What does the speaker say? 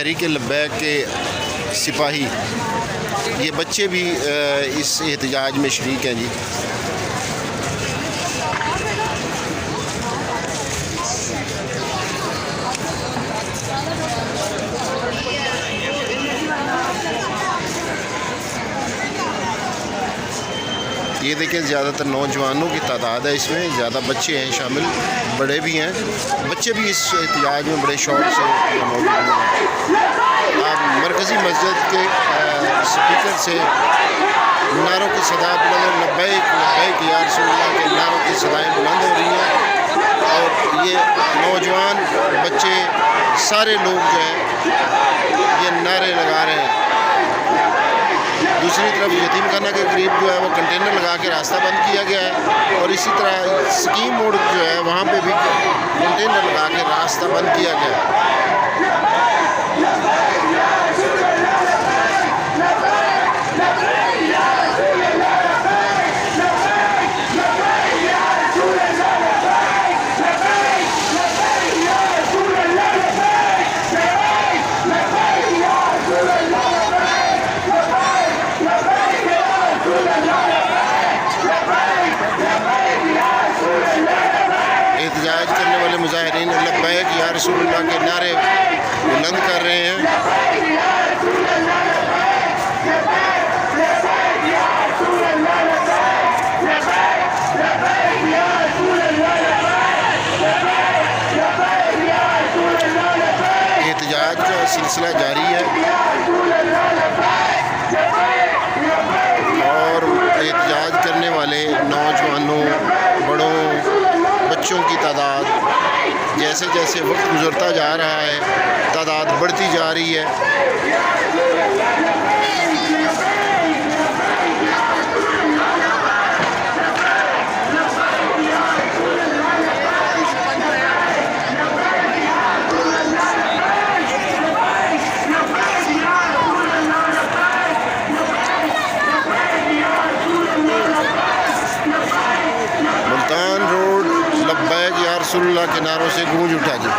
तहरीक लबैक के सिपाही, ये बच्चे भी इस एहतजाज में शरीक हैं जी। ये देखिए ज़्यादातर नौजवानों की तादाद है इसमें, ज़्यादा बच्चे हैं शामिल, बड़े भी हैं। बच्चे भी इस एहतजाज में बड़े शौक से मौजूद हैं। आप मरकज़ी मस्जिद के स्पीकर से नारों की सदा बुलंद, लबैक लबैक या रसूलल्लाह के नारों की सदाएँ बुलंद हो रही हैं और ये नौजवान बच्चे सारे लोग जो हैं ये नारे लगा रहे हैं। दूसरी तरफ यतीम खाना के करीब जो है वो कंटेनर लगा के रास्ता बंद किया गया है और इसी तरह स्कीम मोड़ जो है वहाँ पे भी कंटेनर लगा के रास्ता बंद किया गया है। एहतजाज करने वाले मुजाहिरीन लबैक या रसूलल्लाह के नारे बुलंद कर रहे हैं। एहतजाज का सिलसिला जारी है और एहतजाज करने वाले नौजवानों, बड़ों, बच्चों की तादाद जैसे जैसे वक्त गुजरता जा रहा है तादाद बढ़ती जा रही है। मुल्तान रोड लबैक या रसूलल्लाह के नारों से गूंज उठा जी।